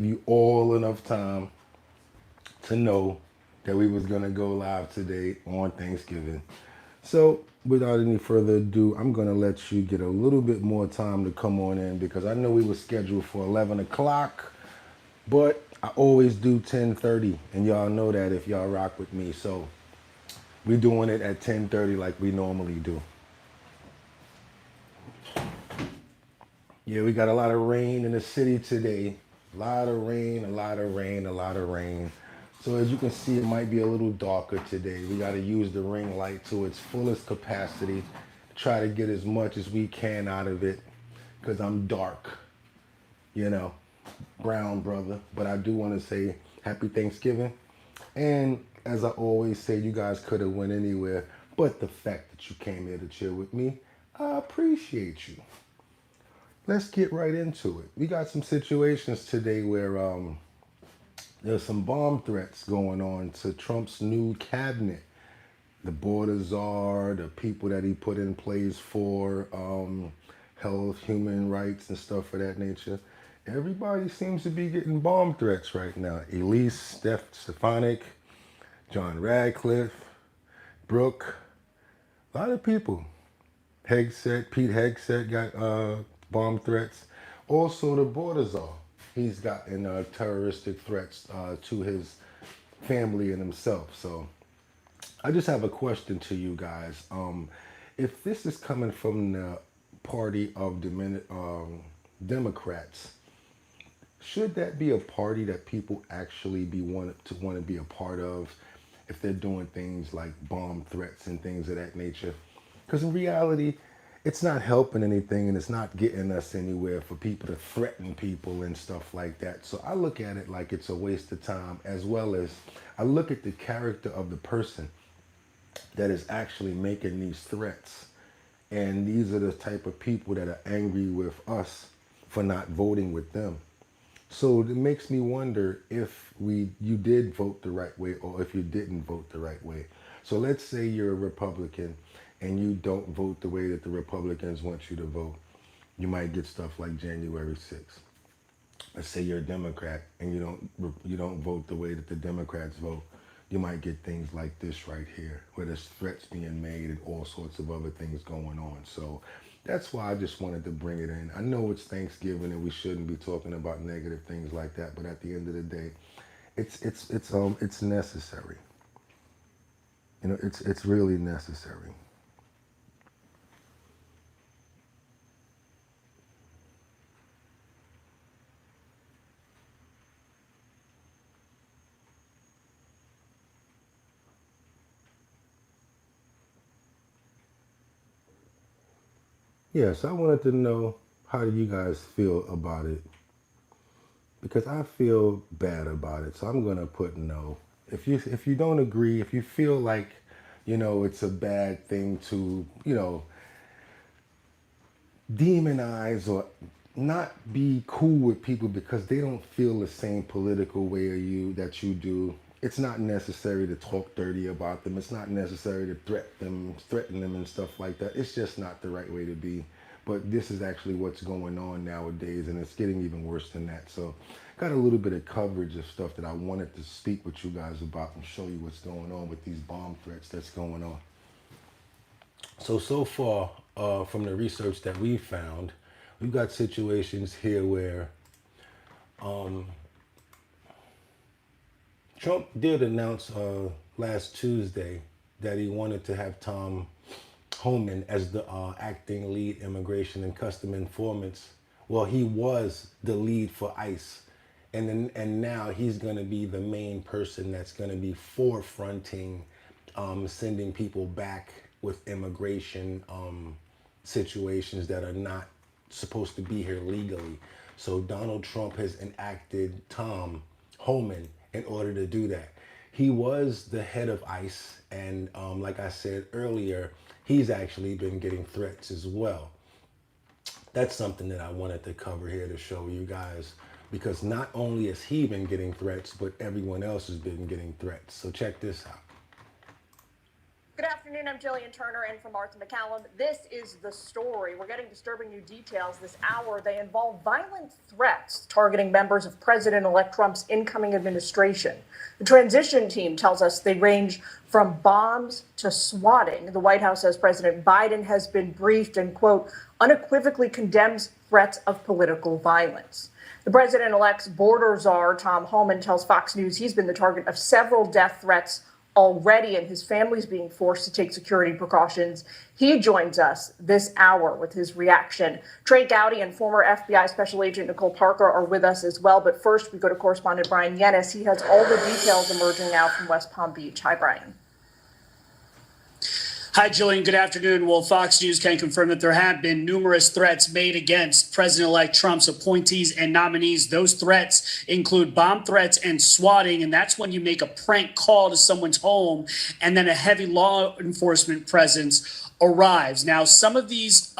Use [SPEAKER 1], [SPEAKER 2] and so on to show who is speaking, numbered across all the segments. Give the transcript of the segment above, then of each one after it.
[SPEAKER 1] you all enough time to know that we was gonna go live today on Thanksgiving. So without any further ado, I'm gonna let you get a little bit more time to come on in because I know we were scheduled for 11 o'clock, but I always do 10:30, and y'all know that if y'all rock with me. So we doing it at 10:30 like we normally do. Yeah, we got a lot of rain in the city today. A lot of rain, a lot of rain, a lot of rain. So as you can see, it might be a little darker today. We got to use the ring light to its fullest capacity. Try to get as much as we can out of it because I'm dark, you know, brown brother. But I do want to say happy Thanksgiving. And as I always say, you guys could have went anywhere, but the fact that you came here to chill with me, I appreciate you. Let's get right into it. We got some situations today where there's some bomb threats going on to Trump's new cabinet. The border czar, the people that he put in place for health, human rights, and stuff of that nature. Everybody seems to be getting bomb threats right now. Elise Stefanik, John Radcliffe, Brooke, a lot of people. Pete Hegseth got bomb threats. Also, the border czar. He's gotten terroristic threats to his family and himself. So I just have a question to you guys. If this is coming from the party of Democrats, should that be a party that people actually want to be a part of if they're doing things like bomb threats and things of that nature? Because in reality, it's not helping anything and it's not getting us anywhere for people to threaten people and stuff like that. So I look at it like it's a waste of time, as well as I look at the character of the person that is actually making these threats. And these are the type of people that are angry with us for not voting with them. So it makes me wonder if you did vote the right way or if you didn't vote the right way. So let's say you're a Republican and you don't vote the way that the Republicans want you to vote. You might get stuff like January 6th. Let's say you're a Democrat and you don't vote the way that the Democrats vote. You might get things like this right here, where there's threats being made and all sorts of other things going on. So that's why I just wanted to bring it in. I know it's Thanksgiving and we shouldn't be talking about negative things like that, but at the end of the day, it's necessary. It's really necessary. Yes, I wanted to know, how do you guys feel about it? Because I feel bad about it. So I'm gonna put no. If you don't agree, if you feel like, it's a bad thing to, demonize or not be cool with people because they don't feel the same political way that you do. It's not necessary to talk dirty about them. It's not necessary to threaten them and stuff like that. It's just not the right way to be. But this is actually what's going on nowadays, and it's getting even worse than that. So got a little bit of coverage of stuff that I wanted to speak with you guys about and show you what's going on with these bomb threats that's going on. So far, from the research that we found, we've got situations here where Trump did announce last Tuesday that he wanted to have Tom Homan as the acting lead immigration and custom informants. Well, he was the lead for ICE, and now he's going to be the main person that's going to be forefronting sending people back with immigration situations that are not supposed to be here legally. So Donald Trump has enacted Tom Homan in order to do that. He was the head of ICE, and like I said earlier, he's actually been getting threats as well. That's something that I wanted to cover here to show you guys, because not only has he been getting threats, but everyone else has been getting threats. So check this out.
[SPEAKER 2] afternoon. I'm Jillian Turner in for Martha McCallum. This is the story. We're getting disturbing new details this hour. They involve violent threats targeting members of President-elect Trump's incoming administration. The transition team tells us they range from bombs to swatting. The White House says President Biden has been briefed and, quote, unequivocally condemns threats of political violence. The president-elect's border czar, Tom Homan, tells Fox News he's been the target of several death threats already, and his family's being forced to take security precautions. He joins us this hour with his reaction. Trey Gowdy and former FBI Special Agent Nicole Parker are with us as well. But first, we go to correspondent Brian Yennis. He has all the details emerging now from West Palm Beach. Hi, Brian.
[SPEAKER 3] Hi, Jillian. Good afternoon. Well, Fox News can confirm that there have been numerous threats made against President-elect Trump's appointees and nominees. Those threats include bomb threats and swatting, and that's when you make a prank call to someone's home and then a heavy law enforcement presence arrives. Now, some of these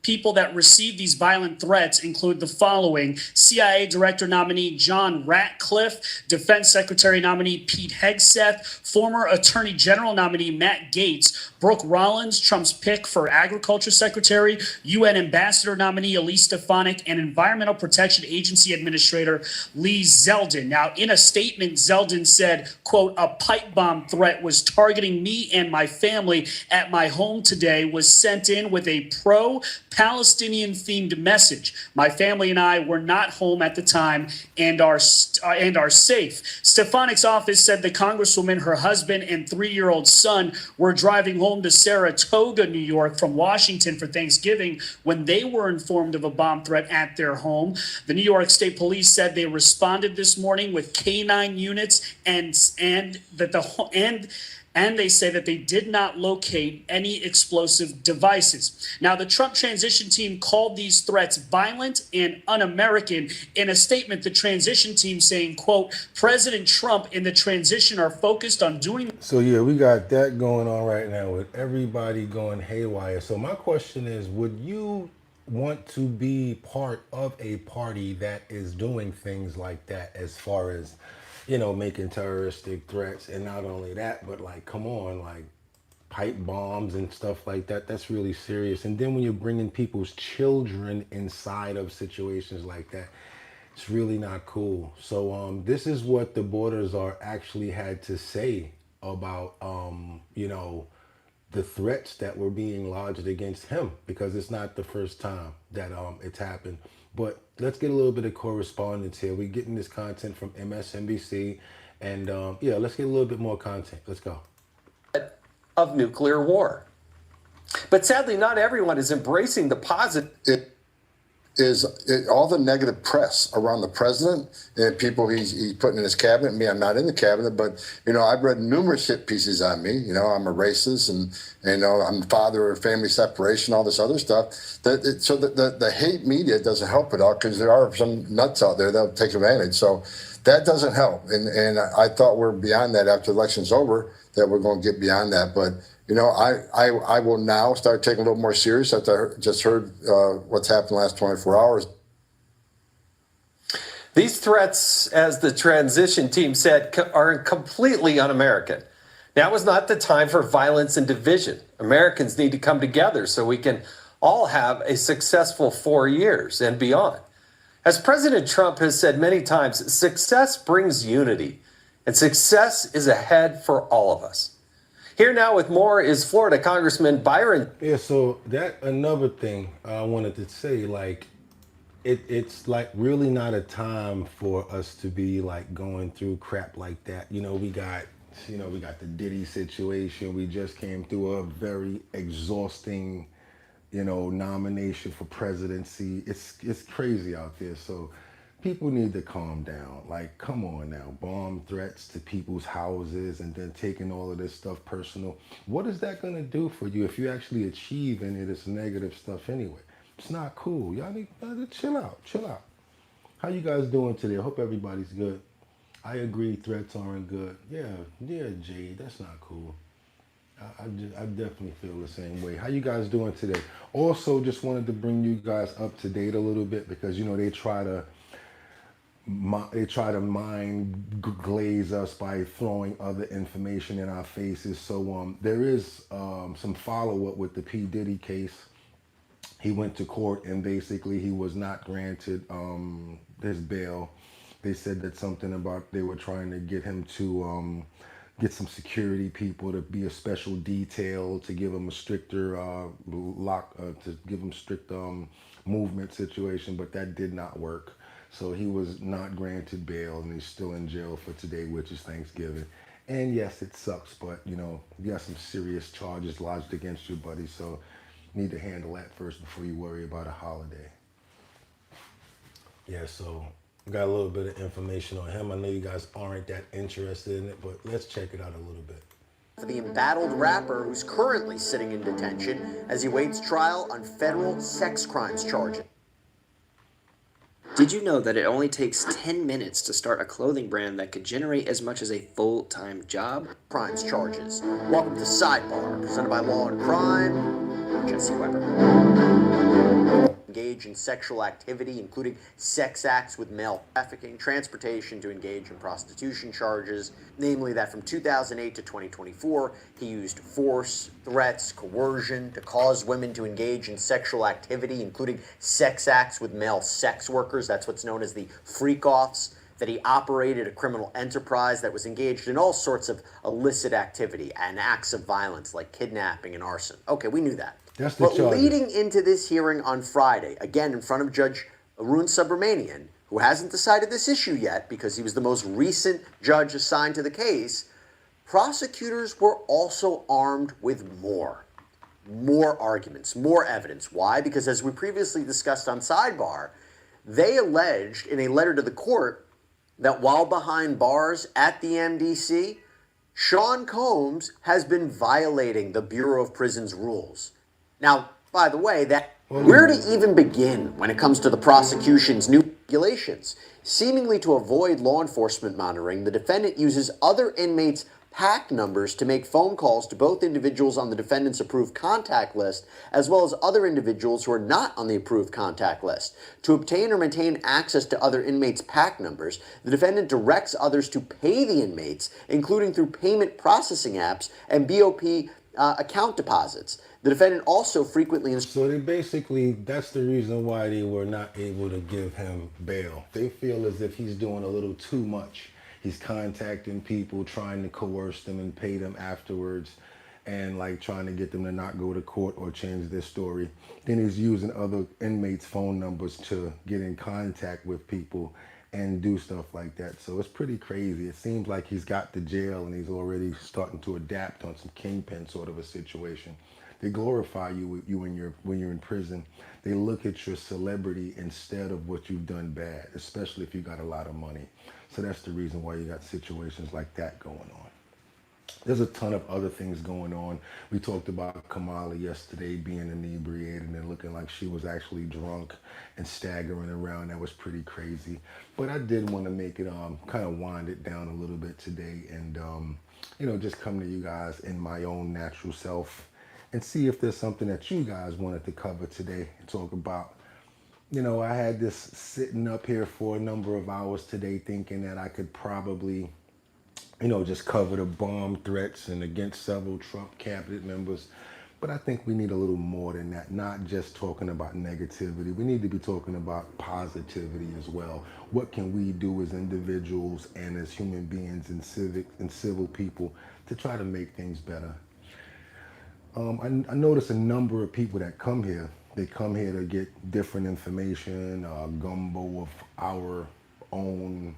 [SPEAKER 3] people that received these violent threats include the following: CIA Director nominee John Ratcliffe, Defense Secretary nominee Pete Hegseth, former Attorney General nominee Matt Gaetz, Brooke Rollins, Trump's pick for Agriculture Secretary, UN Ambassador nominee Elise Stefanik, and Environmental Protection Agency Administrator Lee Zeldin. Now, in a statement, Zeldin said, quote, a pipe bomb threat was targeting me and my family at my home today, was sent in with a pro-Palestinian-themed message. My family and I were not home at the time and are safe. Stefanik's office said the Congresswoman, her husband, and 3-year-old son were driving home to Saratoga, New York from Washington for Thanksgiving when they were informed of a bomb threat at their home. The New York State Police said they responded this morning with K-9 units and they say that they did not locate any explosive devices. Now, the Trump transition team called these threats violent and un-American. In a statement, the transition team saying, quote, President Trump and the transition are focused on doing...
[SPEAKER 1] So, yeah, we got that going on right now with everybody going haywire. So my question is, would you want to be part of a party that is doing things like that, as far as, you know, making terroristic threats? And not only that, but like, come on, like pipe bombs and stuff like that. That's really serious. And then when you're bringing people's children inside of situations like that, it's really not cool. So this is what the border czar actually had to say about, you know, the threats that were being lodged against him, because it's not the first time that it's happened. But let's get a little bit of correspondence here. We're getting this content from MSNBC, and yeah, let's get a little bit more content. Let's go.
[SPEAKER 4] Of nuclear war. But sadly, not everyone is embracing the positive.
[SPEAKER 5] All the negative press around the president and people he's putting in his cabinet. Me, I'm not in the cabinet, but, you know, I've read numerous hit pieces on me. You know, I'm a racist, and you know, I'm the father of family separation, all this other stuff. So the hate media doesn't help at all, because there are some nuts out there that'll take advantage. So that doesn't help. And I thought we're beyond that after the election's over, that we're going to get beyond that. But you know, I will now start taking a little more serious after I just heard what's happened the last 24 hours.
[SPEAKER 4] These threats, as the transition team said, are completely un-American. Now is not the time for violence and division. Americans need to come together so we can all have a successful 4 years and beyond. As President Trump has said many times, success brings unity, and success is ahead for all of us. Here now with more is Florida Congressman Byron.
[SPEAKER 1] Yeah, so that another thing I wanted to say, like, it's like really not a time for us to be like going through crap like that. You know, we got the Diddy situation. We just came through a very exhausting, you know, nomination for presidency. It's crazy out there. So people need to calm down. Like, come on now. Bomb threats to people's houses and then taking all of this stuff personal. What is that going to do for you if you actually achieve any of this negative stuff anyway? It's not cool. Y'all need to chill out. Chill out. How you guys doing today? I hope everybody's good. I agree, threats aren't good. Yeah, Jade, that's not cool. I definitely feel the same way. How you guys doing today? Also, just wanted to bring you guys up to date a little bit, because, you know, they try to they try to glaze us by throwing other information in our faces. So there is some follow-up with the P. Diddy case. He went to court and basically he was not granted his bail. They said that something about they were trying to get him to get some security people to be a special detail to give him a stricter to give him strict movement situation, but that did not work. So he was not granted bail and he's still in jail for today, which is Thanksgiving. And yes, it sucks, but you know, you got some serious charges lodged against you, buddy. So you need to handle that first before you worry about a holiday. Yeah, so we got a little bit of information on him. I know you guys aren't that interested in it, but let's check it out a little bit.
[SPEAKER 6] For the embattled rapper who's currently sitting in detention as he waits trial on federal sex crimes charges.
[SPEAKER 7] Did you know that it only takes 10 minutes to start a clothing brand that could generate as much as a full-time job?
[SPEAKER 6] Crimes charges. Welcome to Sidebar, presented by Law and Crime. I'm Jesse Weber. Engage in sexual activity, including sex acts with male trafficking, transportation to engage in prostitution charges, namely that from 2008 to 2024, he used force, threats, coercion to cause women to engage in sexual activity, including sex acts with male sex workers. That's what's known as the freak-offs. That he operated a criminal enterprise that was engaged in all sorts of illicit activity and acts of violence like kidnapping and arson. Okay, we knew that.
[SPEAKER 1] That's the
[SPEAKER 6] But
[SPEAKER 1] charges.
[SPEAKER 6] leading into this hearing on Friday, again in front of Judge Arun Subramanian, who hasn't decided this issue yet because he was the most recent judge assigned to the case, prosecutors were also armed with more arguments, more evidence. Why? Because as we previously discussed on Sidebar, they alleged in a letter to the court that while behind bars at the MDC, Sean Combs has been violating the Bureau of Prisons rules. Now, by the way, where to even begin when it comes to the prosecution's new regulations? Seemingly to avoid law enforcement monitoring, the defendant uses other inmates' PAC numbers to make phone calls to both individuals on the defendant's approved contact list, as well as other individuals who are not on the approved contact list. To obtain or maintain access to other inmates' PAC numbers, the defendant directs others to pay the inmates, including through payment processing apps and BOP account deposits. The defendant also frequently...
[SPEAKER 1] So they basically, that's the reason why they were not able to give him bail. They feel as if he's doing a little too much. He's contacting people, trying to coerce them and pay them afterwards, and like trying to get them to not go to court or change their story. Then he's using other inmates' phone numbers to get in contact with people and do stuff like that. So it's pretty crazy. It seems like he's got to jail and he's already starting to adapt on some kingpin sort of a situation. They glorify you when you're in prison. They look at your celebrity instead of what you've done bad, especially if you got a lot of money. So that's the reason why you got situations like that going on. There's a ton of other things going on. We talked about Kamala yesterday being inebriated and looking like she was actually drunk and staggering around. That was pretty crazy. But I did want to make it kind of wind it down a little bit today and you know, just come to you guys in my own natural self and see if there's something that you guys wanted to cover today and talk about. You know, I had this sitting up here for a number of hours today thinking that I could probably, you know, just cover the bomb threats and against several Trump cabinet members. But I think we need a little more than that, not just talking about negativity. We need to be talking about positivity as well. What can we do as individuals and as human beings and civil people to try to make things better? I notice a number of people that come here. They come here to get different information, gumbo of our own,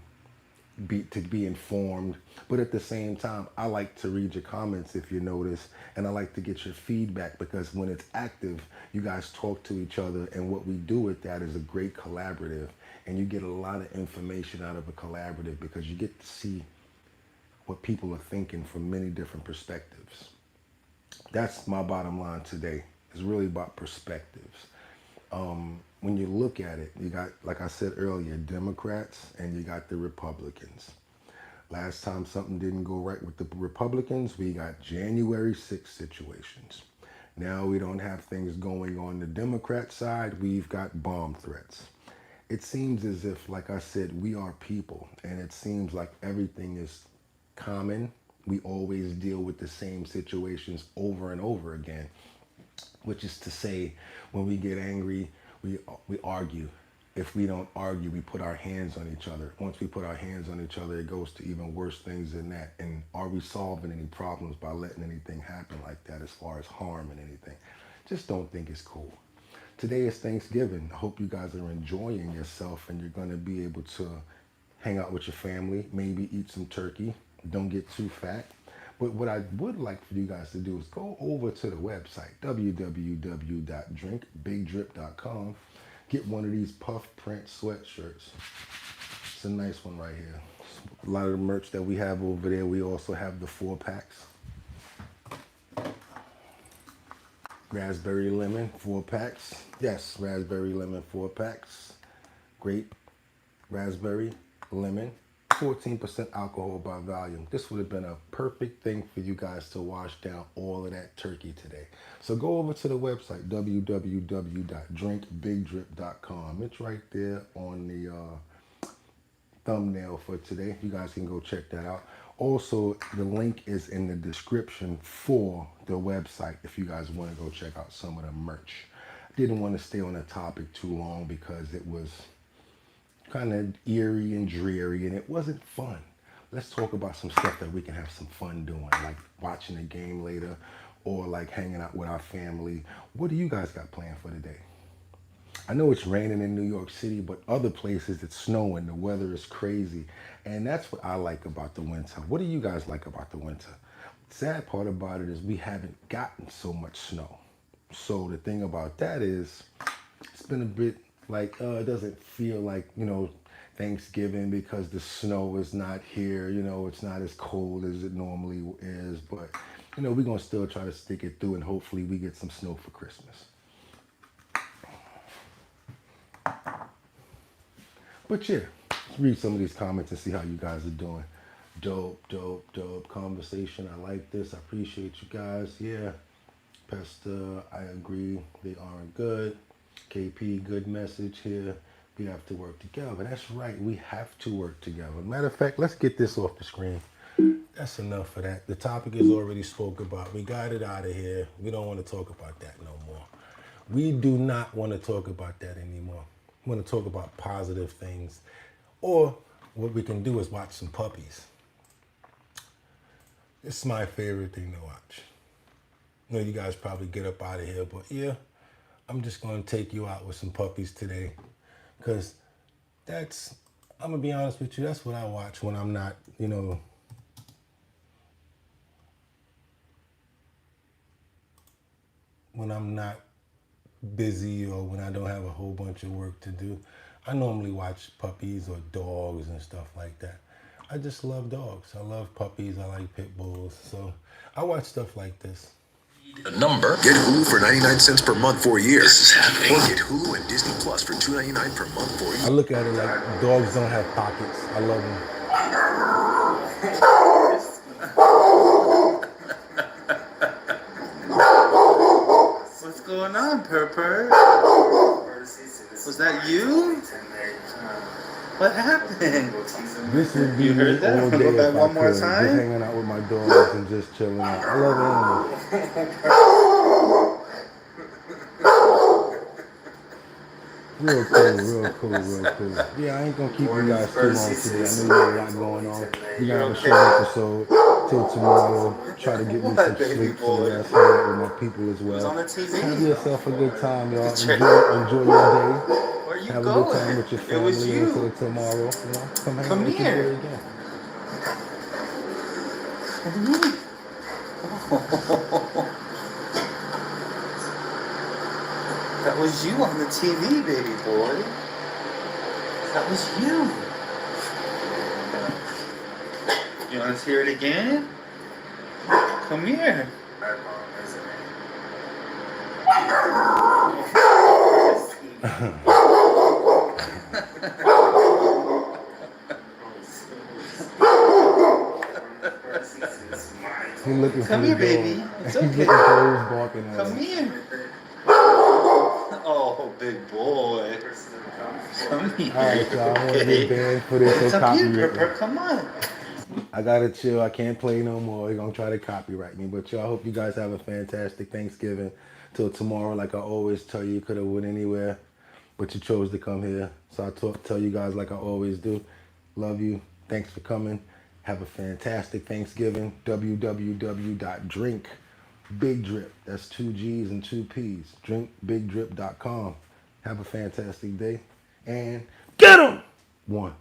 [SPEAKER 1] to be informed. But at the same time, I like to read your comments if you notice, and I like to get your feedback because when it's active, you guys talk to each other, and what we do with that is a great collaborative, and you get a lot of information out of a collaborative because you get to see what people are thinking from many different perspectives. That's my bottom line today. It's really about perspectives. When you look at it, you got, like I said earlier, Democrats and you got the Republicans. Last time something didn't go right with the Republicans, we got January 6th situations. Now we don't have things going on the Democrat side, we've got bomb threats. it seems as if, like I said, we are people, and it seems like everything is common. We always deal with the same situations over and over again, which is to say, when we get angry, we argue. If we don't argue, we put our hands on each other. Once we put our hands on each other, it goes to even worse things than that. And are we solving any problems by letting anything happen like that as far as harm and anything? Just don't think it's cool. Today is Thanksgiving. I hope you guys are enjoying yourself and you're going to be able to hang out with your family, maybe eat some turkey. Don't get too fat. But what I would like for you guys to do is go over to the website, www.drinkbigdrip.com. Get one of these puff print sweatshirts. It's a nice one right here. A lot of the merch that we have over there, we also have the 4-packs. Raspberry lemon 4-packs. Yes, raspberry lemon 4-packs. Grape, raspberry, lemon. 14% alcohol by volume. This would have been a perfect thing for you guys to wash down all of that turkey today. So go over to the website, www.drinkbigdrip.com. It's right there on the thumbnail for today. You guys can go check that out. Also, the link is in the description for the website if you guys want to go check out some of the merch. I didn't want to stay on the topic too long because it was kind of eerie and dreary and it wasn't fun. Let's talk about some stuff that we can have some fun doing, like watching a game later or like hanging out with our family. What do you guys got planned for today? I know it's raining in New York City, but other places it's snowing. The weather is crazy. And that's what I like about the winter. What do you guys like about the winter? Sad part about it is we haven't gotten so much snow. So the thing about that is it's been a bit like, it doesn't feel like, Thanksgiving because the snow is not here. It's not as cold as it normally is. But, we're going to still try to stick it through and hopefully we get some snow for Christmas. But yeah, let's read some of these comments and see how you guys are doing. Dope conversation. I like this. I appreciate you guys. Yeah. Pastor, I agree. They aren't good. KP, good message here. We have to work together. That's right. We have to work together. Matter of fact, let's get this off the screen. That's enough of that. The topic is already spoke about. We got it out of here. We don't want to talk about that no more. We do not want to talk about that anymore. We want to talk about positive things. Or what we can do is watch some puppies. It's my favorite thing to watch. I know you guys probably get up out of here, but yeah, I'm just going to take you out with some puppies today. Because I'm going to be honest with you, that's what I watch when I'm not, when I'm not busy or when I don't have a whole bunch of work to do. I normally watch puppies or dogs and stuff like that. I just love dogs. I love puppies. I like pit bulls. So I watch stuff like this.
[SPEAKER 8] A number. Get Hulu for 99 cents per month for a year. This is happening. Or get Hulu and Disney Plus for $2.99 per month for a year.
[SPEAKER 1] I look at it like dogs don't have pockets. I love them.
[SPEAKER 9] What's going on, Purr? Was that you? What happened?
[SPEAKER 1] This would be
[SPEAKER 9] You heard
[SPEAKER 1] me
[SPEAKER 9] that?
[SPEAKER 1] all day
[SPEAKER 9] Go back
[SPEAKER 1] if I
[SPEAKER 9] one more
[SPEAKER 1] could.
[SPEAKER 9] time?
[SPEAKER 1] Just hanging out with my dogs and just chilling out. I love animals. Real cool. Yeah, I ain't gonna keep you guys too long today. I know you got a lot going on. We got a short episode till tomorrow. Try to get me some sleep so that I can hang out with my people as well.
[SPEAKER 9] on the TV.
[SPEAKER 1] Have yourself a good time, y'all. Enjoy your day.
[SPEAKER 9] Where you
[SPEAKER 1] Have a
[SPEAKER 9] going?
[SPEAKER 1] good time with your
[SPEAKER 9] It was
[SPEAKER 1] family
[SPEAKER 9] you.
[SPEAKER 1] until tomorrow. Come hang
[SPEAKER 9] Come
[SPEAKER 1] out with your
[SPEAKER 9] here.
[SPEAKER 1] boy again.
[SPEAKER 9] That was you on the TV, baby boy. That was you. You want to hear it again? Come here.
[SPEAKER 1] He's looking
[SPEAKER 9] Come
[SPEAKER 1] for
[SPEAKER 9] here,
[SPEAKER 1] the dog.
[SPEAKER 9] baby. It's
[SPEAKER 1] He's
[SPEAKER 9] okay.
[SPEAKER 1] looking for who's barking at
[SPEAKER 9] Come
[SPEAKER 1] him.
[SPEAKER 9] here. Oh, big boy. Come here.
[SPEAKER 1] All right, y'all. I want to get banned for this.
[SPEAKER 9] It's
[SPEAKER 1] So
[SPEAKER 9] up to you,
[SPEAKER 1] copyright.
[SPEAKER 9] Purr. Come on.
[SPEAKER 1] I gotta chill. I can't play no more. They're gonna try to copyright me. But y'all, hope you guys have a fantastic Thanksgiving. Till tomorrow, like I always tell you, you could have went anywhere, but you chose to come here. So I tell you guys like I always do. Love you. Thanks for coming. Have a fantastic Thanksgiving. www.drinkbigdrip. That's 2 G's and 2 P's. Drinkbigdrip.com. Have a fantastic day. And get 'em! 1.